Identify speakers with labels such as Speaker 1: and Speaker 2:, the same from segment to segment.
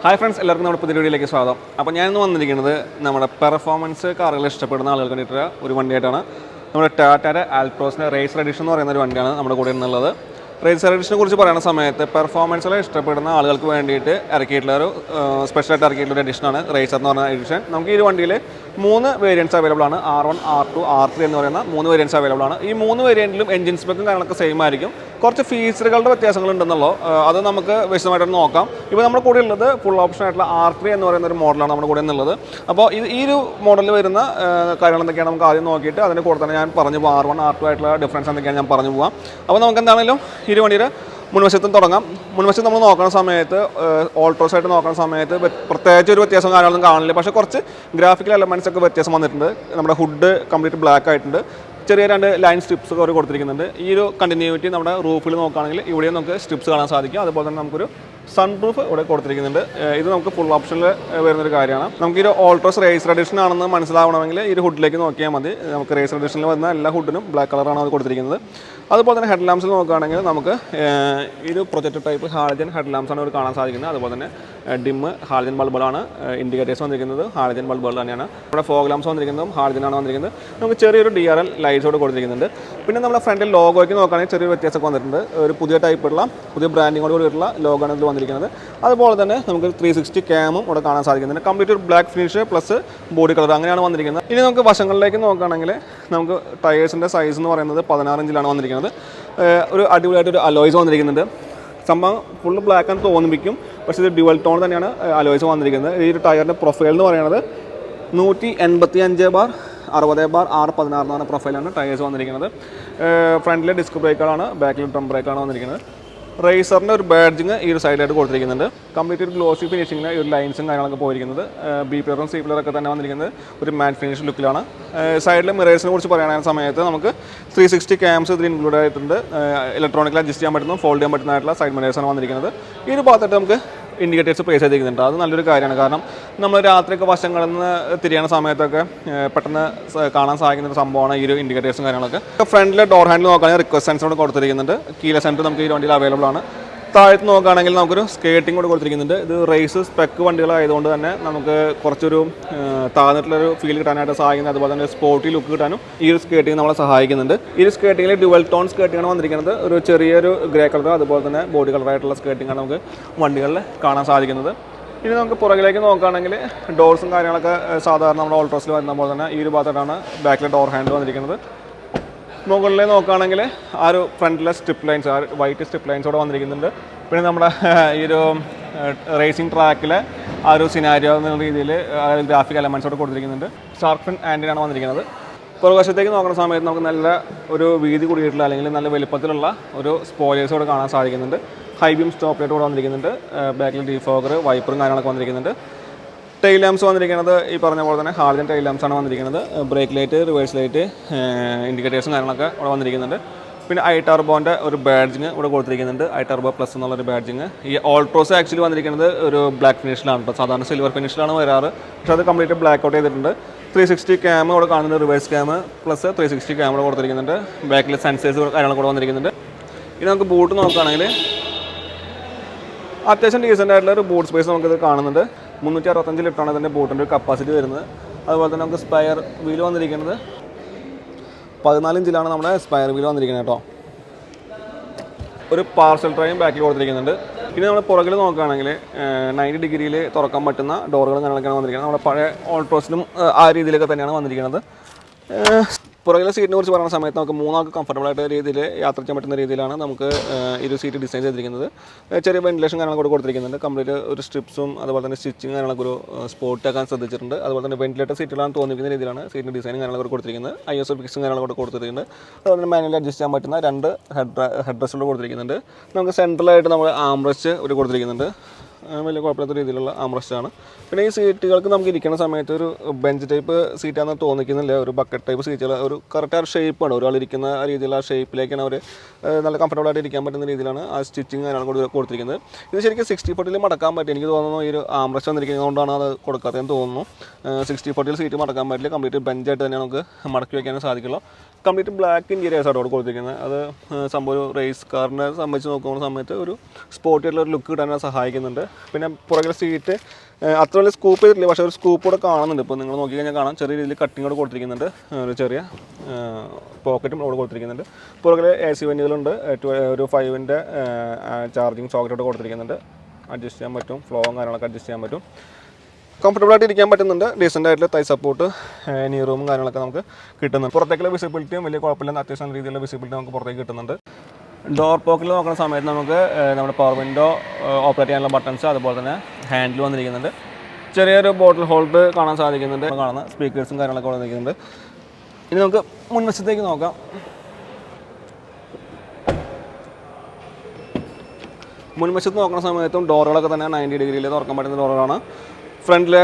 Speaker 1: Hi friends, എല്ലാവർക്കും നമ്മുടെ പുതിയ വീഡിയോയിലേക്ക് സ്വാഗതം. അപ്പോൾ ഞാനിന്ന് വന്നിരിക്കുന്നത് നമ്മുടെ പെർഫോമൻസ് കാറുകൾ ഇഷ്ടപ്പെടുന്ന ആളുകൾക്ക് വേണ്ടിയിട്ടുള്ള ഒരു വണ്ടിയായിട്ടാണ്. നമ്മുടെ ടാറ്റയുടെ ആൽട്രോസിൻ്റെ റേസർ എഡിഷൻ എന്ന് പറയുന്ന ഒരു വണ്ടിയാണ് നമ്മുടെ കൂടെ ഉള്ളത്. റേസർ എഡിഷനെ കുറിച്ച് പറയുന്ന സമയത്ത് പെർഫോമൻസുകൾ ഇഷ്ടപ്പെടുന്ന ആളുകൾക്ക് വേണ്ടിയിട്ട് ഇറക്കിയിട്ടുള്ള ഒരു സ്പെഷ്യലായിട്ട് ഇറക്കിയിട്ടുള്ള ഒരു എഡിഷനാണ് റേസർ എന്ന് പറഞ്ഞ എഡിഷൻ. നമുക്ക് ഈ വണ്ടിയിൽ 3 വേരിയൻറ്റ്സ് അവൈലബിൾ ആണ്. R1, R2, R3 എന്ന് പറയുന്ന 3 വേരിയൻറ്റ്സ് അവൈലബിൾ ആണ്. ഈ 3 വേരിയൻറ്റിലും എഞ്ചിൻ സ്പെക്കും കാര്യങ്ങളൊക്കെ സെയിം ആയിരിക്കും. കുറച്ച് ഫീച്ചറുകളുടെ വ്യത്യാസങ്ങളുണ്ടെന്നുള്ളൂ. അത് നമുക്ക് വിശദമായിട്ട് നോക്കാം. ഇപ്പോൾ നമ്മുടെ കൂടെ ഉള്ളത് ഫുൾ ഓപ്ഷൻ ആയിട്ടുള്ള R3 എന്ന് പറയുന്ന ഒരു മോഡലാണ് നമ്മുടെ കൂടെ ഉള്ളത്. അപ്പോൾ ഈ ഒരു മോഡലിൽ വരുന്ന കാര്യങ്ങൾ എന്തൊക്കെയാണ് നമുക്ക് ആദ്യം നോക്കിയിട്ട് അതിൻ്റെ കൂടെ തന്നെ ഞാൻ പറഞ്ഞു പോകാം. R1, R2 ആയിട്ടുള്ള ഡിഫറൻസ് എന്തൊക്കെയാണ് ഞാൻ പറഞ്ഞു പോകാം. അപ്പോൾ നമുക്ക് എന്താണെങ്കിലും ഈ വണ്ടിയുടെ മുൻവശത്തും തുടങ്ങാം. മുൻവശത്ത് നമ്മൾ നോക്കുന്ന സമയത്ത് ഓൾട്രോസ് ആയിട്ട് നോക്കുന്ന സമയത്ത് പ്രത്യേകിച്ച് ഒരു വ്യത്യാസം കാര്യങ്ങളൊന്നും കാണില്ല. പക്ഷേ കുറച്ച് ഗ്രാഫിക്കൽ എലമെൻറ്റ്സ് ഒക്കെ വ്യത്യാസം വന്നിട്ടുണ്ട്. നമ്മുടെ ഹുഡ് കംപ്ലീറ്റ് ബ്ലാക്ക് ആയിട്ടുണ്ട്. ചെറിയ 2 ലൈൻ സ്ട്രിപ്സ് അവർ കൊടുത്തിരിക്കുന്നുണ്ട്. ഈ ഒരു കണ്ടിന്യൂറ്റി നമ്മുടെ റൂഫിൽ നോക്കുകയാണെങ്കിൽ ഇവിടെയും നമുക്ക് സ്ട്രിപ്സ് കാണാൻ സാധിക്കും. അതുപോലെ തന്നെ നമുക്കൊരു സൺ റൂഫ് ഇവിടെ കൊടുത്തിരിക്കുന്നുണ്ട്. ഇത് നമുക്ക് ഫുൾ ഓപ്ഷനിൽ വരുന്നൊരു കാര്യമാണ്. നമുക്ക് ഈ ഓൾട്രോസ് റേസർ എഡിഷൻ ആണെന്ന് മനസ്സിലാവണമെങ്കിൽ ഈ ഒരു ഹുഡിലേക്ക് നോക്കിയാൽ മതി. നമുക്ക് റേസർ എഡിഷനിൽ വരുന്ന എല്ലാ ഹുഡിനും ബ്ലാക്ക് കളറാണ് അത് കൊടുത്തിരിക്കുന്നത്. അതുപോലെ തന്നെ ഹെഡ് ലാംപ്സിൽ നോക്കുകയാണെങ്കിൽ നമുക്ക് ഇത് പ്രൊജക്ടർ ടൈപ്പ് ഹാലജൻ ഹെഡ് ലാംപ്സാണ് ഇവിടെ കാണാൻ സാധിക്കുന്നത്. അതുപോലെ തന്നെ ഡിമ്മ് ഹാലജൻ ബൾബുകളാണ്. ഇൻഡിക്കേറ്റേഴ്സ് വന്നിരിക്കുന്നത് ഹാലജൻ ബൾബുകൾ തന്നെയാണ്. ഇവിടെ ഫോഗ് ലാംപ്സ് വന്നിരിക്കുന്നതും ഹാലജനാണ് വന്നിരിക്കുന്നത്. നമുക്ക് ചെറിയൊരു DRL ലൈറ്റ്സോട് കൊടുത്തിരിക്കുന്നുണ്ട്. പിന്നെ നമ്മുടെ ഫ്രണ്ടിൽ ലോഗോയ്ക്ക് നോക്കുകയാണെങ്കിൽ ചെറിയൊരു വ്യത്യാസമൊക്കെ വന്നിട്ടുണ്ട്. ഒരു പുതിയ ടൈപ്പുള്ള പുതിയ ബ്രാൻഡിങ്ങോട് കൂടിയിട്ടുള്ള ലോഗോ ആണ് ഇതിൽ വന്നിരിക്കുന്നത്. അതുപോലെ തന്നെ നമുക്ക് 360 ക്യാമും ഇവിടെ കാണാൻ സാധിക്കുന്നുണ്ട്. കംപ്ലീറ്റ് ഒരു black finish plus body colour അങ്ങനെയാണ് വന്നിരിക്കുന്നത്. ഇനി നമുക്ക് വശങ്ങളിലേക്ക് നോക്കുകയാണെങ്കിൽ നമുക്ക് ടയേഴ്സിൻ്റെ സൈസ് എന്ന് പറയുന്നത് 16 ഇഞ്ചിലാണ് വന്നിരിക്കുന്നത്. ഒരു അടിപൊളിയായിട്ടൊരു അലോയ്സ് വന്നിരിക്കുന്നുണ്ട്. സംഭവം ഫുള്ള് ബ്ലാക്ക് എന്ന് തോന്നിപ്പിക്കും, പക്ഷേ ഇത് ഡ്യുവൽ ടോൺ തന്നെയാണ് അലോയ്സ് വന്നിരിക്കുന്നത്. ഈ ഒരു ടയറിൻ്റെ പ്രൊഫൈൽ എന്ന് പറയുന്നത് 185/60/R16 എന്ന് പറഞ്ഞ പ്രൊഫൈലാണ് ടയേഴ്സ് വന്നിരിക്കുന്നത്. ഫ്രണ്ടിലെ ഡിസ്ക് ബ്രേക്കുകളാണ്, ബാക്കിൽ ഡ്രം ബ്രേക്കാണ് വന്നിരിക്കുന്നത്. റേസറിൻ്റെ ഒരു ബാഡ്ജിങ് ഈ ഒരു സൈഡായിട്ട് കൊടുത്തിരിക്കുന്നുണ്ട്. കംപ്ലീറ്റ് ഒരു ഗ്ലോസി ഫിനിഷിങ്ങിന് ഒരു ലൈൻസും കാര്യങ്ങളൊക്കെ പോയിരിക്കുന്നത്. ബീപ്പറും സീപ്പിലറൊക്കെ തന്നെ വന്നിരിക്കുന്നത് ഒരു മാറ്റ് ഫിനിഷ് ലുക്കിലാണ്. സൈഡിലെ മിറേഴ്സിനെ കുറിച്ച് പറയുന്ന സമയത്ത് നമുക്ക് 360 ക്യാംസ് ഇതിൽ ഇൻക്ലൂഡ് ആയിട്ടുണ്ട്. ഇലക്ട്രോണിക്കലി അഡ്ജസ്റ്റ് ചെയ്യാൻ പറ്റുന്ന ഫോൾഡ് ചെയ്യാൻ പറ്റുന്നതായിട്ടുള്ള സൈഡ് മിറേഴ്സാണ് വന്നിരിക്കുന്നത്. ഈ ഒരു ഭാഗത്തായിട്ട് നമുക്ക് ഇൻഡിക്കേറ്റേഴ്സ് പ്ലേസ് ചെയ്തിരിക്കുന്നുണ്ട്. അത് നല്ലൊരു കാര്യമാണ്. കാരണം നമ്മൾ രാത്രിയൊക്കെ വശങ്ങളിൽ നിന്ന് തിരിയുന്ന സമയത്തൊക്കെ പെട്ടെന്ന് കാണാൻ സാധിക്കുന്ന ഒരു സംഭവമാണ് ഈ ഒരു ഇൻഡിക്കേറ്റേഴ്സും കാര്യങ്ങളൊക്കെ. ഫ്രണ്ടിലെ ഡോർ ഹാൻഡിൽ നോക്കുകയാണെങ്കിൽ റിക്വസ്റ്റ് സെൻസർ കൊടുത്തിരിക്കുന്നുണ്ട്. കീലെസ് സെൻസർ നമുക്ക് ഈ വണ്ടിയിൽ അവൈലബിൾ ആണ്. താഴത്ത് നോക്കുകയാണെങ്കിൽ നമുക്കൊരു സ്കേറ്റിംഗ് കൂടെ കൊടുത്തിരിക്കുന്നുണ്ട്. ഇത് റേസ് സ്പെക്ക് വണ്ടികളായതുകൊണ്ട് തന്നെ നമുക്ക് കുറച്ചൊരു താഴ്ന്നിട്ടുള്ളൊരു ഫീൽ കിട്ടാനായിട്ട് സഹായിക്കുന്നത്. അതുപോലെ തന്നെ സ്പോർട്ടി ലുക്ക് കിട്ടാനും ഈ ഒരു സ്കേറ്റിംഗ് നമ്മളെ സഹായിക്കുന്നുണ്ട്. ഈ ഒരു സ്കേറ്റിങ്ങിൽ ഡ്യുവൽ ടോൺ സ്കേറ്റിംഗാണ് വന്നിരിക്കുന്നത്. ഒരു ചെറിയൊരു ഗ്രേ കളർ അതുപോലെ തന്നെ ബോഡി കളറായിട്ടുള്ള സ്കേറ്റിംഗാണ് നമുക്ക് വണ്ടികളിൽ കാണാൻ സാധിക്കുന്നത്. ഇനി നമുക്ക് പുറകിലേക്ക് നോക്കുകയാണെങ്കിൽ ഡോർസും കാര്യങ്ങളൊക്കെ സാധാരണ നമ്മുടെ ഓൾട്രോസിൽ വരുന്ന പോലെ തന്നെ ഈ ഒരു ഭാഗത്തായിട്ടാണ് ബാക്കിലെ ഡോർ ഹാൻഡിൽ വന്നിരിക്കുന്നത്. മുകളിൽ നോക്കുകയാണെങ്കിൽ ആ ഒരു ഫ്രണ്ടിലെ സ്ട്രിപ്പ് ലൈൻസ്, ആ വൈറ്റ് സ്ട്രിപ്പ് ലൈൻസോടെ വന്നിരിക്കുന്നുണ്ട്. പിന്നെ നമ്മുടെ ഈ ഒരു റേസിംഗ് ട്രാക്കിലെ ആ ഒരു സിനാരിയോ എന്ന രീതിയിൽ ഗ്രാഫിക് എലമെൻസോടെ കൊടുത്തിരിക്കുന്നുണ്ട്. ഷാർക്ക് ഫിൻ ആൻറ്റിനാണ് വന്നിരിക്കുന്നത്. പുറകുവശത്തേക്ക് നോക്കുന്ന സമയത്ത് നമുക്ക് നല്ല ഒരു വീതി കൂടിയിട്ടുള്ള അല്ലെങ്കിൽ നല്ല വലുപ്പത്തിലുള്ള ഒരു സ്പോയിലേഴ്സോടെ കാണാൻ സാധിക്കുന്നുണ്ട്. ഹൈ ബീം സ്റ്റോപ്പ് ലൈറ്റ് കൂടെ വന്നിരിക്കുന്നുണ്ട്. ബാക്കിൽ ഡീഫോഗർ വൈപ്പറും കാര്യങ്ങളൊക്കെ വന്നിരിക്കുന്നുണ്ട്. ടൈൽ ലാംപ്സ് വന്നിരിക്കുന്നത് ഈ പറഞ്ഞ പോലെ തന്നെ ഹാർജൻ ടൈൽ ലാംപ്സാണ് വന്നിരിക്കുന്നത്. ബ്രേക്ക് ലൈറ്റ്, റിവേഴ്സ് ലൈറ്റ്, ഇൻഡിക്കേറ്റേഴ്സും കാര്യങ്ങളൊക്കെ ഇവിടെ വന്നിരിക്കുന്നുണ്ട്. പിന്നെ iTurboൻ്റെ ഒരു ബാഡ്ജിങ് ഇവിടെ കൊടുത്തിരിക്കുന്നുണ്ട്. iTurbo പ്ലസ് എന്നുള്ളൊരു ബാഡ്ജിങ്. ഈ ഓൾട്രോസ് ആക്ച്വലി വന്നിരിക്കുന്നത് ഒരു ബ്ലാക്ക് ഫിനിഷിലാണ്. ഇപ്പോൾ സാധാരണ സിൽവർ ഫിനിഷിലാണ് വരാറ്, പക്ഷേ അത് കംപ്ലീറ്റ് ബ്ലാക്ക് ഔട്ട് ചെയ്തിട്ടുണ്ട്. 360 ക്യാം ഇവിടെ കാണുന്നത് റിവേഴ്സ് ക്യാം പ്ലസ് 360 ക്യാം ഇവിടെ കൊടുത്തിരിക്കുന്നുണ്ട്. ബാക്കിൽ സെൻസേഴ്സ് കാര്യങ്ങളൊക്കെ കൂടെ വന്നിരിക്കുന്നുണ്ട്. ഇനി നമുക്ക് ബൂട്ട് നോക്കുകയാണെങ്കിൽ അത്യാവശ്യം ഡീസൻ്റ് ആയിട്ടുള്ള ഒരു ബൂട്ട് സ്പേസ് നമുക്കിത് കാണുന്നുണ്ട്. 365 ലിറ്ററാണ് ഇതിൻ്റെ ബൂട്ടിൻ്റെ ഒരു കപ്പാസിറ്റി വരുന്നത്. അതുപോലെ തന്നെ നമുക്ക് സ്പയർ വീൽ വന്നിരിക്കുന്നത് 14 ഇഞ്ചിലാണ് നമ്മുടെ സ്പയർ വീൽ വന്നിരിക്കുന്നത് കേട്ടോ. ഒരു പാർസൽ ട്രേയും ബാക്കിൽ കൊടുത്തിരിക്കുന്നുണ്ട്. ഇനി നമ്മൾ പുറകിൽ നോക്കുകയാണെങ്കിൽ 90 ഡിഗ്രിയിൽ തുറക്കാൻ പറ്റുന്ന ഡോറുകളും കാര്യങ്ങളൊക്കെയാണ് വന്നിരിക്കുന്നത്. നമ്മുടെ പഴയ ഓൾട്രോസിലും ആ രീതിയിലൊക്കെ തന്നെയാണ് വന്നിരിക്കുന്നത്. പുറകിലെ സീറ്റിനെ കുറിച്ച് പറയുന്ന സമയത്ത് നമുക്ക് 3 ആൾക്ക് കംഫർട്ടബിൾ ആയിട്ട് രീതിയിൽ യാത്ര ചെയ്യാൻ പറ്റുന്ന രീതിയിലാണ് നമുക്ക് ഈ ഒരു സീറ്റ് ഡിസൈൻ ചെയ്തിരിക്കുന്നത്. ചെറിയ വെന്റിലേഷൻ കാര്യങ്ങളൊക്കെ കൊടുത്തിരിക്കുന്നുണ്ട്. കംപ്ലീറ്റ് ഒരു സ്ട്രിപ്സും അതുപോലെ തന്നെ സ്റ്റിച്ചിങ് കാര്യങ്ങളൊക്കെ ഒരു സ്പോട്ട് ആക്കാൻ ശ്രദ്ധിച്ചിട്ടുണ്ട്. അതുപോലെ തന്നെ വെന്റിലേറ്റർ സീറ്റുകളാണ് തോന്നിക്കുന്ന രീതിയിലാണ് സീറ്റിൻ്റെ ഡിസൈനും കാര്യങ്ങളൊക്കെ കൊടുത്തിരിക്കുന്നത്. ISO ഫിക്സും കാര്യങ്ങളൊക്കെ കൊടുത്തിട്ടുണ്ട്. അതുപോലെ തന്നെ മാനുവലി അഡ്ജസ്റ്റ് ചെയ്യാൻ പറ്റുന്ന 2 ഹെഡ് റെസ്റ്റുകൾ കൊടുത്തിരിക്കുന്നുണ്ട്. നമുക്ക് സെൻട്രലായിട്ട് നമ്മൾ ആംറസ്റ്റ് ഒരു കൊടുത്തിരിക്കുന്നുണ്ട്. വലിയ കുഴപ്പമില്ലാത്ത രീതിയിലുള്ള ആംറസ്റ്റാണ്. പിന്നെ ഈ സീറ്റുകൾക്ക് നമുക്ക് ഇരിക്കുന്ന സമയത്ത് ഒരു ബെഞ്ച് ടൈപ്പ് സീറ്റാണെന്ന് തോന്നിക്കുന്നില്ല. ഒരു ബക്കറ്റ് ടൈപ്പ് സീറ്റുകൾ ഒരു കറക്റ്റ് ആ ഷേപ്പാണ്. ഒരാളിരിക്കുന്ന ആ രീതിയിലുള്ള ആ ഷേപ്പിലേക്കാണ് അവർ നല്ല കംഫർട്ടബിൾ ആയിട്ട് ഇരിക്കാൻ പറ്റുന്ന രീതിയിലാണ് ആ സ്റ്റിച്ചിങ് കാര്യങ്ങൾ കൊടുത്തിരിക്കുന്നത്. ഇത് ശരിക്കും 60/40 മടക്കാൻ പറ്റും. എനിക്ക് തോന്നുന്നു ഈ ഒരു ആംറസ്റ്റ് വന്നിരിക്കുന്നതുകൊണ്ടാണ് അത് കൊടുക്കാത്തതെന്ന് തോന്നുന്നു. 60/40 സീറ്റ് മടക്കാൻ പറ്റില്ല. കംപ്ലീറ്റ് ബെഞ്ചായിട്ട് തന്നെ നമുക്ക് മടക്കി വയ്ക്കാനും സാധിക്കുള്ളൂ. കംപ്ലീറ്റ് ബ്ലാക്ക് ഇൻറ്റീരിയേഴ്സാണ് അവിടെ കൊടുത്തിരിക്കുന്നത്. അത് സംഭവം ഒരു റേസ് കാറിനെ സംബന്ധിച്ച് നോക്കുന്ന സമയത്ത് ഒരു സ്പോർട്ടി ആയിട്ടുള്ള ഒരു ലുക്ക് കിട്ടാൻ സഹായിക്കുന്നുണ്ട്. പിന്നെ പുറകിലെ സീറ്റ് അത്ര വലിയ സ്കൂപ്പ് ചെയ്തിട്ടില്ല, പക്ഷേ ഒരു സ്കൂപ്പ് കൂടെ കാണുന്നുണ്ട്. ഇപ്പോൾ നിങ്ങൾ നോക്കി കഴിഞ്ഞാൽ കാണാം, ചെറിയ രീതിയിൽ കട്ടിങ് കൂടെ കൊടുത്തിരിക്കുന്നുണ്ട്. ഒരു ചെറിയ പോക്കറ്റും അവിടെ കൊടുത്തിരിക്കുന്നുണ്ട്. പുറകിലെ AC വെന്റുകളുണ്ട്. ഒരു 5-ൻ്റെ ചാർജിങ് സോക്കറ്റോട് കൊടുത്തിരിക്കുന്നുണ്ട്. അഡ്ജസ്റ്റ് ചെയ്യാൻ പറ്റും, ഫ്ലോവും കാര്യങ്ങളൊക്കെ അഡ്ജസ്റ്റ് ചെയ്യാൻ പറ്റും. കംഫർട്ടബിളായിട്ട് ഇരിക്കാൻ പറ്റുന്നുണ്ട്. ഡീസൻ്റ് ആയിട്ടുള്ള തൈ സപ്പോർട്ട്, നീ റൂമും കാര്യങ്ങളൊക്കെ നമുക്ക് കിട്ടുന്നുണ്ട്. പുറത്തേക്കുള്ള വിസിബിലിറ്റിയും വലിയ കുഴപ്പമില്ല, അത്യാവശ്യം നല്ല രീതിയിലുള്ള വിസിബിലിറ്റി നമുക്ക് പുറത്തേക്ക് കിട്ടുന്നുണ്ട്. ഡോർ പോക്കിൽ നോക്കുന്ന സമയത്ത് നമുക്ക് നമ്മുടെ പവർ വിൻഡോ ഓപ്പറേറ്റ് ചെയ്യാനുള്ള ബട്ടൺസ്, അതുപോലെ തന്നെ ഹാൻഡിൽ വന്നിരിക്കുന്നുണ്ട്. ചെറിയൊരു ബോട്ടിൽ ഹോൾഡ് കാണാൻ സാധിക്കുന്നുണ്ട്. കാണുന്ന സ്പീക്കേഴ്സും കാര്യങ്ങളൊക്കെ വന്നിരിക്കുന്നുണ്ട്. ഇനി നമുക്ക് മുൻവശത്തേക്ക് നോക്കാം. മുൻവശത്ത് നോക്കുന്ന സമയത്തും ഡോറുകളൊക്കെ തന്നെ 90 ഡിഗ്രിയിൽ തുറക്കാൻ പറ്റുന്ന ഡോറുകളാണ്. ഫ്രണ്ടിലെ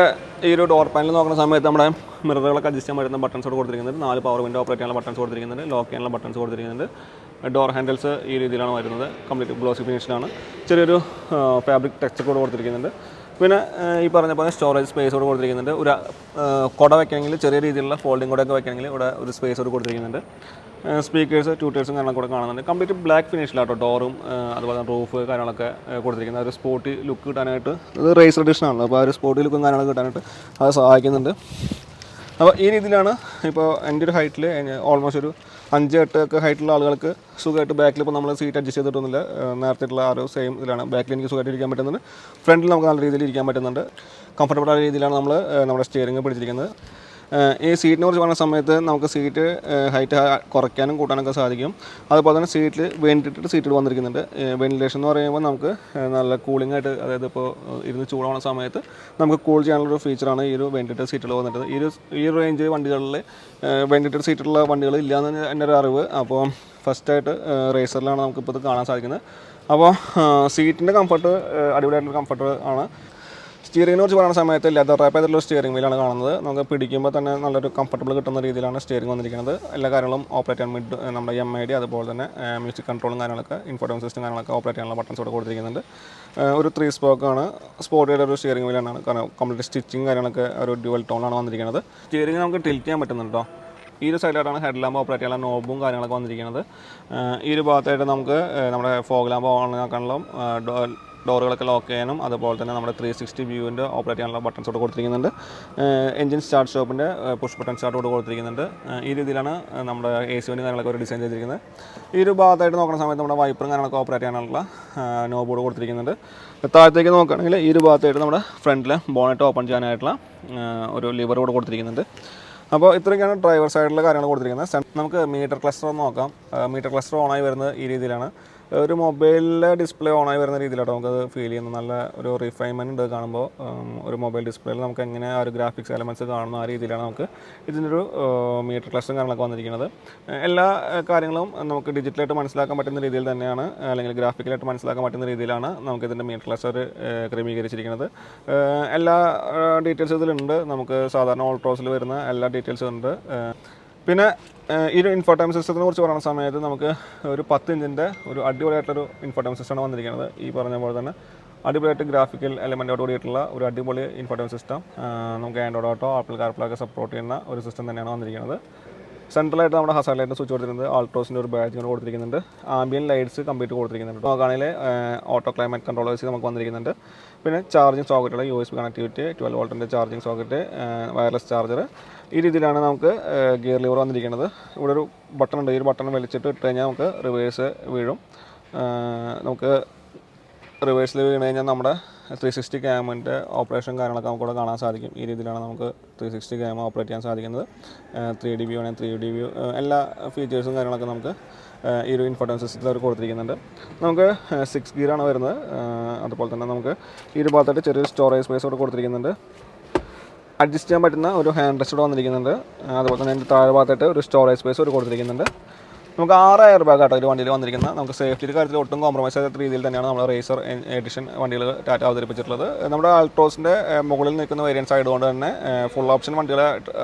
Speaker 1: ഈ ഒരു ഡോർ പാനൽ നോക്കുന്ന സമയത്ത് നമ്മുടെ മിററുകളൊക്കെ അഡ്ജസ്റ്റ് ചെയ്യാൻ പറ്റുന്ന ബട്ടൺസ് കൊടുത്തിരിക്കുന്നുണ്ട്. 4 പവർ വിൻഡോ ഓപ്പറേറ്റ് ചെയ്യാനുള്ള ബട്ടൺസ് കൊടുത്തിരിക്കുന്നുണ്ട്. ലോക്ക് ചെയ്യാനുള്ള ബട്ടൺസ് കൊടുത്തിരിക്കുന്നുണ്ട്. ഡോർ ഹാൻഡിൽസ് ഈ രീതിയിലാണ് വരുന്നത്. കംപ്ലീറ്റ് ഗ്ലോസി ഫിനിഷിലാണ്. ചെറിയൊരു ഫാബ്രിക് ടെക്സ്ചർ കൂടെ കൊടുത്തിരിക്കുന്നുണ്ട്. പിന്നെ ഈ പറഞ്ഞ പോലെ സ്റ്റോറേജ് സ്പേസ് കൂടെ കൊടുത്തിരിക്കുന്നുണ്ട്. ഒരു കുട വയ്ക്കണമെങ്കിൽ, ചെറിയ രീതിയിലുള്ള ഫോൾഡിംഗ് കൂടെയൊക്കെ വയ്ക്കണമെങ്കിൽ ഇവിടെ ഒരു സ്പേസ് കൂടെ കൊടുത്തിരിക്കുന്നുണ്ട്. സ്പീക്കേഴ്സ്, ട്യൂട്ടേഴ്സും കാര്യങ്ങളൊക്കെ കൂടെ കാണുന്നുണ്ട്. കംപ്ലീറ്റ് ബ്ലാക്ക് ഫിനിഷിലാട്ടോ ഡോറും അതുപോലെ തന്നെ റൂഫ് കാര്യങ്ങളൊക്കെ കൊടുത്തിരിക്കുന്നത്. ഒരു സ്പോർട്ടി ലുക്ക് കിട്ടാനായിട്ട്, അത് റേസ് എഡിഷൻ ആണല്ലോ, അപ്പോൾ ആ ഒരു സ്പോർട്ടി ലുക്കും കാര്യങ്ങളൊക്കെ കിട്ടാനായിട്ട് അത് സഹായിക്കുന്നുണ്ട്. അപ്പോൾ ഈ രീതിയിലാണ് ഇപ്പോൾ എൻ്റെ ഒരു ഹൈറ്റിൽ ഓൾമോസ്റ്റ് ഒരു 5-8 ഒക്കെ ഹൈറ്റുള്ള ആളുകൾക്ക് സുഖമായിട്ട് ബാക്കിൽ ഇപ്പോൾ നമ്മൾ സീറ്റ് അഡ്ജസ്റ്റ് ചെയ്തിട്ടൊന്നുമില്ല. നേരത്തെയുള്ള ആ ഒരു സെയിം ഇതിലാണ്. ബാക്കിൽ എനിക്ക് സുഖമായിട്ട് ഇരിക്കാൻ പറ്റുന്നുണ്ട്. ഫ്രണ്ടിൽ നമുക്ക് നല്ല രീതിയിൽ ഇരിക്കാൻ പറ്റുന്നുണ്ട്. കംഫർട്ടബിൾ ആയ രീതിയിലാണ് നമ്മൾ നമ്മുടെ സ്റ്റിയറിംഗ് പിടിച്ചിരിക്കുന്നത്. ഈ സീറ്റിനെ കുറിച്ച് പറയുന്ന സമയത്ത് നമുക്ക് സീറ്റ് ഹൈറ്റ് കുറയ്ക്കാനും കൂട്ടാനൊക്കെ സാധിക്കും. അതുപോലെ തന്നെ സീറ്റിൽ വെന്റിലേറ്റഡ് സീറ്റുകൾ വന്നിരിക്കുന്നുണ്ട്. വെന്റിലേഷൻ എന്ന് പറയുമ്പോൾ നമുക്ക് നല്ല കൂളിംഗ് ആയിട്ട്, അതായത് ഇപ്പോൾ ഇരുന്ന് ചൂടാവുന്ന സമയത്ത് നമുക്ക് കൂൾ ചെയ്യാനുള്ളൊരു ഫീച്ചറാണ് ഈ ഒരു വെന്റിലേറ്റഡ് സീറ്റുകൾ വന്നിട്ട്. ഈ ഒരു റേഞ്ച് വണ്ടികളിൽ വെന്റിലേറ്റഡ് സീറ്റുള്ള വണ്ടികൾ ഇല്ലയെന്ന് എൻ്റെ ഒരു അറിവ്. അപ്പോൾ ഫസ്റ്റായിട്ട് റേസറിലാണ് നമുക്കിപ്പോൾ ഇത് കാണാൻ സാധിക്കുന്നത്. അപ്പോൾ സീറ്റിൻ്റെ കംഫർട്ട് അടിപൊളിയായിട്ടുള്ള കംഫർട്ട് ആണ്. സ്റ്റിയറിങ്ങിനെ കുറിച്ച് പറയുന്ന സമയത്ത് ലെതർ റാപ്പ് ചെയ്തിട്ടുള്ള സ്റ്റിയറിംഗ് വീലാണ് കാണുന്നത്. നമുക്ക് പിടിക്കുമ്പോൾ തന്നെ നല്ലൊരു കംഫർട്ടബിൾ കിട്ടുന്ന രീതിയിലാണ് സ്റ്റിയറിംഗ് വന്നിരിക്കുന്നത്. എല്ലാ കാര്യങ്ങളും ഓപ്പറേറ്റ് ചെയ്യാൻ നമ്മുടെ MID, അതുപോലെ തന്നെ മ്യൂസിക് കൺട്രോളും കാര്യങ്ങളൊക്കെ, ഇൻഫോർട്ടൈൻമെൻറ്റ് സിസ്റ്റം കാര്യങ്ങളൊക്കെ ഓപ്പറേറ്റ് ചെയ്യാനുള്ള ബട്ടൺസ് ഇവിടെ കൊടുത്തിരിക്കുന്നുണ്ട്. ഒരു 3 സ്പോക്കാണ്, സ്പോർട്ടിയുടെ ഒരു സ്റ്റിയറിംഗ് വീലാണ്. കാരണം കംപ്ലീറ്റ് സ്റ്റിച്ചിങ് കാര്യങ്ങളൊക്കെ ഒരു ഡ്യുവൽ ടോണാണ് വന്നിരിക്കുന്നത്. സ്റ്റിയറിംഗ് നമുക്ക് ടിൽറ്റ് ചെയ്യാൻ പറ്റുന്നുണ്ട് കേട്ടോ. ഈ ഒരു സൈഡിലായിട്ടാണ് ഹെഡ് ലാമ്പ് ഓപ്പറേറ്റ് ചെയ്യാനുള്ള നോബും കാര്യങ്ങളൊക്കെ വന്നിരിക്കുന്നത്. ഈ ഒരു ഭാഗത്തായിട്ട് നമുക്ക് നമ്മുടെ ഫോഗ് ലാമ്പ് ഓൺ ആക്കാനുള്ള ഡോറുകളൊക്കെ ലോക്ക് ചെയ്യാനും, അതുപോലെ തന്നെ നമ്മുടെ 360 വ്യൂവിൻ്റെ ഓപ്പറേറ്റ് ചെയ്യാനുള്ള ബട്ടൺസ് കൂടെ കൊടുത്തിരിക്കുന്നുണ്ട്. എഞ്ചിൻ സ്റ്റാർട്ട് സ്റ്റോപ്പിൻ്റെ പുഷ് ബട്ടൺ സ്റ്റാർട്ട് കൂടെ കൊടുത്തിരിക്കുന്നുണ്ട്. ഈ രീതിയിലാണ് നമ്മുടെ AC വണ്ടി കാര്യങ്ങളൊക്കെ ഒരു ഡിസൈൻ ചെയ്തിരിക്കുന്നത്. ഈ ഒരു ഭാഗത്തായിട്ട് നോക്കുന്ന സമയത്ത് നമ്മുടെ വൈപ്പറും കാര്യങ്ങളൊക്കെ ഓപ്പറേറ്റ് ചെയ്യാനുള്ള നോബോർഡ് കൊടുത്തിരിക്കുന്നുണ്ട്. താഴത്തേക്ക് നോക്കുകയാണെങ്കിൽ ഈ ഒരു ഭാഗത്തായിട്ട് നമ്മുടെ ഫ്രണ്ടിൽ ബോണറ്റ് ഓപ്പൺ ചെയ്യാനായിട്ടുള്ള ഒരു ലിവർ കൂടെ കൊടുത്തിരിക്കുന്നുണ്ട്. അപ്പോൾ ഇത്രയൊക്കെയാണ് ഡ്രൈവർ സൈഡിലെ കാര്യങ്ങൾ കൊടുത്തിരിക്കുന്നത്. നമുക്ക് മീറ്റർ ക്ലസ്റ്റർ നോക്കാം. മീറ്റർ ക്ലസ്റ്റർ ഓണായി വരുന്നത് ഈ രീതിയിലാണ്. ഒരു മൊബൈലിലെ ഡിസ്പ്ലേ ഓണായി വരുന്ന രീതിയിലാട്ടോ നമുക്കത് ഫീൽ ചെയ്യുന്നത്. നല്ല ഒരു റിഫൈൻമെൻറ്റ് ഉണ്ട് കാണുമ്പോൾ. ഒരു മൊബൈൽ ഡിസ്പ്ലേയിൽ നമുക്ക് എങ്ങനെ ആ ഒരു ഗ്രാഫിക്സ് എലമെൻറ്റ്സ് കാണുന്ന ആ രീതിയിലാണ് നമുക്ക് ഇതിനൊരു മീറ്റർ ക്ലസ്റ്ററും കാര്യങ്ങളൊക്കെ വന്നിരിക്കുന്നത്. എല്ലാ കാര്യങ്ങളും നമുക്ക് ഡിജിറ്റലായിട്ട് മനസ്സിലാക്കാൻ പറ്റുന്ന രീതിയിൽ തന്നെയാണ്, അല്ലെങ്കിൽ ഗ്രാഫിക്കലായിട്ട് മനസ്സിലാക്കാൻ പറ്റുന്ന രീതിയിലാണ് നമുക്ക് ഇതിൻ്റെ മീറ്റർ ക്ലസ്റ്റർ ക്രമീകരിച്ചിരിക്കുന്നത്. എല്ലാ ഡീറ്റെയിൽസ് ഇതിലുണ്ട്. നമുക്ക് സാധാരണ ഓൾട്രോസിൽ വരുന്ന എല്ലാ ഡീറ്റെയിൽസും ഉണ്ട്. പിന്നെ ഈ ഒരു ഇൻഫോർട്ടൈൻമെൻറ്റ് സിസ്റ്റത്തിനെ കുറിച്ച് പറയുന്ന സമയത്ത് നമുക്ക് ഒരു 10 ഇഞ്ചിൻ്റെ ഒരു അടിപൊളിയായിട്ടൊരു ഇൻഫോർട്ടൈൻമെൻറ്റ് സിസ്റ്റമാണ് വന്നിരിക്കുന്നത്. ഈ പറഞ്ഞ പോലെ തന്നെ അടിപൊളിയായിട്ട് ഗ്രാഫിക്കൽ എലമെൻറ്റോട് കൂടിയിട്ടുള്ള ഒരു അടിപൊളി ഇൻഫോർട്ടൈൻമെൻറ്റ് സിസ്റ്റം. നമുക്ക് ആൻഡ്രോയിഡ് ഓട്ടോ, ആപ്പിൾ കാർപ്ലേ ഒക്കെ സപ്പോർട്ട് ചെയ്യുന്ന ഒരു സിസ്റ്റം തന്നെയാണ് വന്നിരിക്കുന്നത്. സെൻട്രലായിട്ട് നമ്മുടെ ഹസാർഡ് ലൈറ്റിൻ്റെ സ്വിച്ച് കൊടുത്തിട്ടുണ്ട്. ആൾട്രോസിൻ്റെ ഒരു ബാഡ്ജ് കൊടുത്തിരിക്കുന്നുണ്ട്. ആംബിയൻ ലൈറ്റ്സ് കംപ്ലീറ്റ് കൊടുത്തിരിക്കുന്നുണ്ട്. നോക്കുകയാണെങ്കിൽ ഓട്ടോ ക്ലൈമറ്റ് കൺട്രോളേഴ്സ് നമുക്ക് വന്നിരിക്കുന്നുണ്ട്. പിന്നെ ചാർജിങ് സോക്കറ്റുകൾ, USB കണക്ടിവിറ്റി, 12 വോൾട്ടിൻ്റെ ചാർജിങ് സോക്കറ്റ്, വയർലെസ് ചാർജർ. ഈ രീതിയിലാണ് നമുക്ക് ഗിയർ ലിവർ വന്നിരിക്കുന്നത്. ഇവിടെ ഒരു ബട്ടൺ ഉണ്ട്. ഈ ഒരു ബട്ടൺ വലിച്ചിട്ട് ഇട്ട് കഴിഞ്ഞാൽ നമുക്ക് റിവേഴ്സ് വീഴും. നമുക്ക് റിവേഴ്സിൽ വീണ് കഴിഞ്ഞാൽ നമ്മുടെ 360 ക്യാമിൻ്റെ ഓപ്പറേഷൻ കാര്യങ്ങളൊക്കെ നമുക്കിവിടെ കാണാൻ സാധിക്കും. ഈ രീതിയിലാണ് നമുക്ക് 360 ക്യാം ഓപ്പറേറ്റ് ചെയ്യാൻ സാധിക്കുന്നത്. 3D വ്യൂ ആണെങ്കിൽ 3D വ്യൂ, എല്ലാ ഫീച്ചേഴ്സും കാര്യങ്ങളൊക്കെ നമുക്ക് ഈ ഒരു ഇൻഫോർട്ടൈൻമെൻറ്റ് സിസ്റ്റത്തിൽ അവർ കൊടുത്തിരിക്കുന്നുണ്ട്. നമുക്ക് 6 ഗിയറാണ് വരുന്നത്. അതുപോലെ തന്നെ നമുക്ക് ഈ ഒരു ഭാഗത്തായിട്ട് ചെറിയൊരു സ്റ്റോറേജ് സ്പേസ് കൂടെ കൊടുത്തിരിക്കുന്നുണ്ട്. അഡ്ജസ്റ്റ് ചെയ്യാൻ പറ്റുന്ന ഒരു ഹാൻഡ് റെസ്റ്റ് കൂടെ വന്നിരിക്കുന്നുണ്ട്. അതുപോലെ തന്നെ അതിൻ്റെ താഴെ ഭാഗത്തായിട്ട് ഒരു സ്റ്റോറേജ് സ്പേസ് കൂടെ കൊടുത്തിരിക്കുന്നുണ്ട്. നമുക്ക് 6 എയർ ബാഗ് ആട്ടോ ഒരു വണ്ടിയിൽ വന്നിരിക്കുന്നത്. നമുക്ക് സേഫ്റ്റിയുടെ കാര്യത്തിൽ ഒട്ടും കോംപ്രമൈസ് ചെയ്യാത്ത രീതിയിൽ തന്നെയാണ് നമ്മൾ റേസർ എഡിഷൻ വണ്ടികൾ ടാറ്റ അവതരിപ്പിച്ചിട്ടുള്ളത്. നമ്മുടെ ആൾട്രോസിൻ്റെ മുകളിൽ നിൽക്കുന്ന വേരിയൻസ് ആയതുകൊണ്ട് തന്നെ ഫുൾ ഓപ്ഷൻ വണ്ടികൾ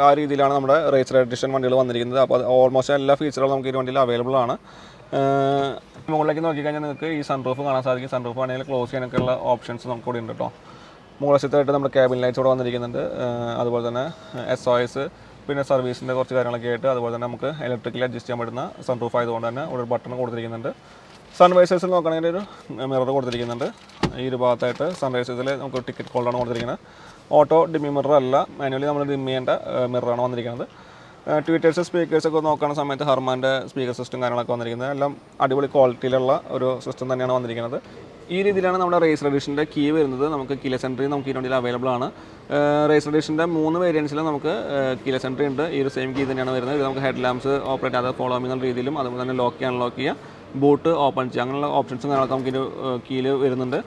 Speaker 1: ആ രീതിയിലാണ് നമ്മുടെ റേസർ എഡിഷൻ വണ്ടികൾ വന്നിരിക്കുന്നത്. അപ്പോൾ ഓൾമോസ്റ്റ് എല്ലാ ഫീച്ചറുകളും നമുക്ക് ഈ വണ്ടിയിൽ അവൈലബിൾ ആണ്. മുകളിലേക്ക് നോക്കിക്കഴിഞ്ഞാൽ നിങ്ങൾക്ക് ഈ സൺറൂഫ് കാണാൻ സാധിക്കും. സൺറൂഫ് ആണെങ്കിൽ ക്ലോസ് ചെയ്യാനൊക്കെയുള്ള ഓപ്ഷൻസ് നമുക്ക് കൂടി ഉണ്ട് കേട്ടോ. മുകൾ വശത്തായിട്ട് നമ്മുടെ ക്യാബിൻ ലൈറ്റ്സ് കൂടെ വന്നിരിക്കുന്നുണ്ട്. അതുപോലെ തന്നെ SOS പിന്നെ സർവീസിൻ്റെ കുറച്ച് കാര്യങ്ങളൊക്കെ ആയിട്ട് അതുപോലെ തന്നെ നമുക്ക് ഇലക്ട്രിക്കലി അഡ്ജസ്റ്റ് ചെയ്യാൻ പറ്റുന്ന സൺറൂഫ് ആയതുകൊണ്ട് തന്നെ ഒരു ബട്ടൺ കൊടുത്തിരിക്കുന്നുണ്ട്. സൺവൈസേഴ്സിൽ നോക്കുകയാണെങ്കിൽ ഒരു മിറർ കൊടുത്തിരിക്കുന്നുണ്ട്. ഈ ഒരു ഭാഗത്തായിട്ട് സൺവൈസേഴ്സിൽ നമുക്ക് ടിക്കറ്റ് ഹോൾഡറാണ് കൊടുത്തിരിക്കുന്നത്. ഓട്ടോ ഡിമ്മി മിറർ അല്ല, മാനുവലി നമ്മൾ ഡിം ചെയ്യേണ്ട മിററാണ് വന്നിരിക്കുന്നത്. ട്വിറ്റേഴ്സ് സ്പീക്കേഴ്സൊക്കെ നോക്കുന്ന സമയത്ത് ഹർമാൻ്റെ സ്പീക്കർ സിസ്റ്റം കാര്യങ്ങളൊക്കെ വന്നിരിക്കുന്നത് എല്ലാം അടിപൊളി ക്വാളിറ്റിയിലുള്ള ഒരു സിസ്റ്റം തന്നെയാണ് വന്നിരിക്കുന്നത്. ഈ രീതിയിലാണ് നമ്മുടെ റേസർ എഡിഷൻ്റെ കീ വരുന്നത്. നമുക്ക് കീലെസ് എൻട്രി നമുക്ക് ഈ വണ്ടിയിൽ അവൈലബിൾ ആണ്. റേസർ എഡിഷൻ്റെ 3 വേരിയൻസിൽ നമുക്ക് കീലെസ് എൻട്രി ഉണ്ട്. ഈ ഒരു സെയിം കീ തന്നെയാണ് വരുന്നത്. ഇത് നമുക്ക് ഹെഡ് ലാംപ്സ് ഓപ്പറേറ്റ് ചെയ്യാതെ ഫോളോ ചെയ്യുന്ന രീതിയിലും അതുപോലെ തന്നെ ലോക്ക് ചെയ്യാൻ അൺലോക്ക് ചെയ്യുക, ബൂട്ട് ഓപ്പൺ ചെയ്യുക, അങ്ങനെയുള്ള ഓപ്ഷൻസും കാര്യങ്ങളൊക്കെ നമുക്ക് കീയിൽ വരുന്നുണ്ട്.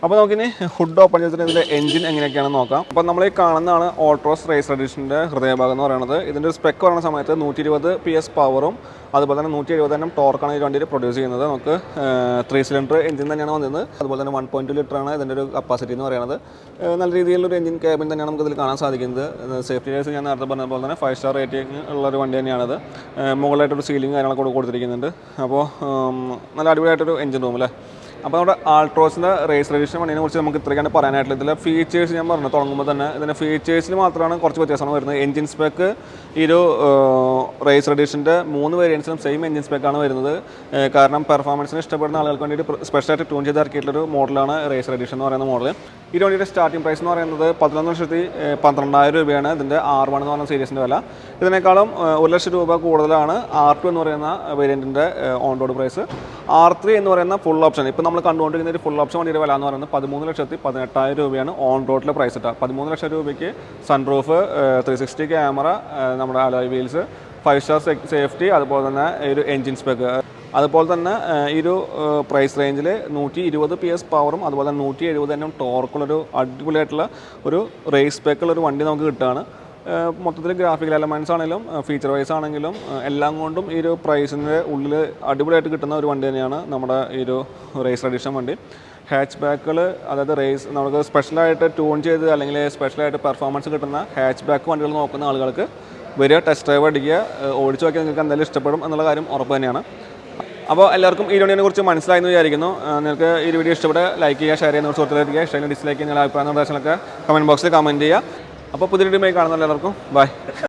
Speaker 1: അപ്പോൾ നമുക്കിനി ഹുഡ് ഓപ്പൺ ചെയ്തിട്ട് ഇതിൻ്റെ എഞ്ചിൻ എങ്ങനെയൊക്കെയാണെന്ന് നോക്കാം. അപ്പോൾ നമ്മൾ ഈ കാണുന്നതാണ് ഓൾട്രോസ് റേസർ എഡിഷൻ്റെ ഹൃദയഭാഗം എന്ന് പറയുന്നത്. ഇതിൻ്റെ ഒരു സ്പെക്ക് പറയുന്ന സമയത്ത് 120 PS പവറും അതുപോലെ തന്നെ 170 Nm ടോർക്കാണ് ഈ വണ്ടിയിൽ പ്രൊഡ്യൂസ് ചെയ്യുന്നത്. നമുക്ക് 3 സിലിണ്ടർ എഞ്ചിൻ തന്നെയാണ് വന്നത്. അതുപോലെ തന്നെ 1.2 ലിറ്ററാണ് ഇതിൻ്റെ ഒരു കപ്പാസിറ്റി എന്ന് പറയുന്നത്. നല്ല രീതിയിലൊരു എഞ്ചിൻ ക്യാബിൻ തന്നെയാണ് നമുക്ക് ഇതിൽ കാണാൻ സാധിക്കുന്നത്. സേഫ്റ്റി വൈസ് ഞാൻ നേരത്തെ പറഞ്ഞ പോലെ തന്നെ 5 സ്റ്റാർ റേറ്റിംഗ് ഉള്ളൊരു വണ്ടി തന്നെയാണത്. മുകളിലായിട്ടൊരു സീലിംഗ് കാര്യങ്ങളൊക്കെ കൊടുത്തിരിക്കുന്നുണ്ട്. അപ്പോൾ നല്ല അടിപൊളിയായിട്ടൊരു എഞ്ചിൻ റൂം അല്ലേ. അപ്പോൾ നമ്മുടെ ആൾട്രോസിൻ്റെ റേസർ എഡിഷൻ വണ്ടിനെ കുറിച്ച് നമുക്ക് ഇത്രയ്ക്കാണ് പറയാനായിട്ടുള്ളത്. ഇതിലെ ഫീച്ചേഴ്സ് ഞാൻ പറഞ്ഞു തുടങ്ങുമ്പോൾ തന്നെ ഇതിൻ്റെ ഫീച്ചേഴ്സിൽ മാത്രമാണ് കുറച്ച് വ്യത്യാസമാണ് വരുന്നത്. എഞ്ചിൻ സ്പെക്ക് ഈ ഒരു റേസർ എഡിഷൻ്റെ 3 വേരിയൻസിലും സെയിം എഞ്ചിൻ സ്പെക്കാണ് വരുന്നത്. കാരണം പെർഫോമൻസിന് ഇഷ്ടപ്പെടുന്ന ആളുകൾക്ക് വേണ്ടിയിട്ട് സ്പെഷ്യലായിട്ട് ട്യൂൺ ചെയ്ത് ഇറക്കിയിട്ടുള്ളൊരു മോഡലാണ് റേസർ എഡിഷൻ എന്ന് പറയുന്ന മോഡൽ. ഈ വണ്ടിയുടെ സ്റ്റാർട്ടിംഗ് പ്രൈസ് എന്ന് പറയുന്നത് 11,12,000 രൂപയാണ് ഇതിൻ്റെ R1 എന്ന് പറയുന്ന സീരീസിൻ്റെ വില. ഇതിനേക്കാളും 1,00,000 രൂപ കൂടുതലാണ് R2 എന്ന് പറയുന്ന വേരിയൻറ്റിൻ്റെ ഓൺ റോഡ് പ്രൈസ്. R3 എന്ന് പറയുന്ന ഫുൾ ഓപ്ഷൻ ഇപ്പോൾ നമ്മൾ കണ്ടുകൊണ്ടിരിക്കുന്ന ഒരു ഫുൾ ഓപ്ഷൻ വണ്ടിയുടെ വില എന്ന് പറയുന്നത് 13,18,000 രൂപയാണ് ഓൺ റോഡിലെ പ്രൈസ് ഇട്ടാൽ. 13 ലക്ഷം രൂപയ്ക്ക് സൺറൂഫ്, 360 ക്യാമറ, നമ്മുടെ അലോയ് വീൽസ്, 5 സ്റ്റാർ സേഫ്റ്റി, അതുപോലെ തന്നെ ഒരു എൻജിൻ സ്പെക്ക്, അതുപോലെ തന്നെ ഈ ഒരു പ്രൈസ് റേഞ്ചിൽ 120 PS പവറും അതുപോലെ തന്നെ 170 Nm ടോർക്കുള്ളൊരു അടിപൊളിയായിട്ടുള്ള ഒരു റേസ് സ്പെക്കുള്ളൊരു വണ്ടി നമുക്ക് കിട്ടുകയാണ്. മൊത്തത്തിൽ ഗ്രാഫിക്കൽ എലമെൻറ്റ്സ് ആണെങ്കിലും ഫീച്ചർ വൈസ് ആണെങ്കിലും എല്ലാം കൊണ്ടും ഈ ഒരു പ്രൈസിൻ്റെ ഉള്ളിൽ അടിപൊളിയായിട്ട് കിട്ടുന്ന ഒരു വണ്ടി തന്നെയാണ് നമ്മുടെ ഈ ഒരു റേസർ എഡിഷൻ വണ്ടി. ഹാച്ച് ബാക്കുകൾ, അതായത് റേസ് നമുക്ക് സ്പെഷ്യലായിട്ട് ട്യൂൺ ചെയ്ത് അല്ലെങ്കിൽ സ്പെഷ്യലായിട്ട് പെർഫോമൻസ് കിട്ടുന്ന ഹാച്ച് ബാക്ക് വണ്ടികൾ നോക്കുന്ന ആളുകൾക്ക് വരിക, ടെസ്റ്റ് ഡ്രൈവ് അടിക്കുക, ഓടിച്ചു നോക്കിയാൽ നിങ്ങൾക്ക് എന്തായാലും ഇഷ്ടപ്പെടും എന്നുള്ള കാര്യം ഉറപ്പ് തന്നെയാണ്. അപ്പോൾ എല്ലാവർക്കും ഈ വീഡിയോനെ കുറിച്ച് മനസ്സിലായെന്ന് വിചാരിക്കുന്നു. നിങ്ങൾക്ക് ഈ വീഡിയോ ഇഷ്ടപ്പെട്ട ലൈക്ക് ചെയ്യുക, ഷെയർ ചെയ്യുന്ന സുഹൃത്തുക്കളിലേക്ക് ഇഷ്ടമായി ഡിസ്ലൈക്ക് ചെയ്യുന്ന അഭിപ്രായ നിർദ്ദേശങ്ങളൊക്കെ കമൻറ്റ് ബോക്സിൽ കമൻറ്റ് ചെയ്യുക. അപ്പോൾ പുതിയ വീഡിയോയുമായി കാണുന്ന എല്ലാവർക്കും ബൈ.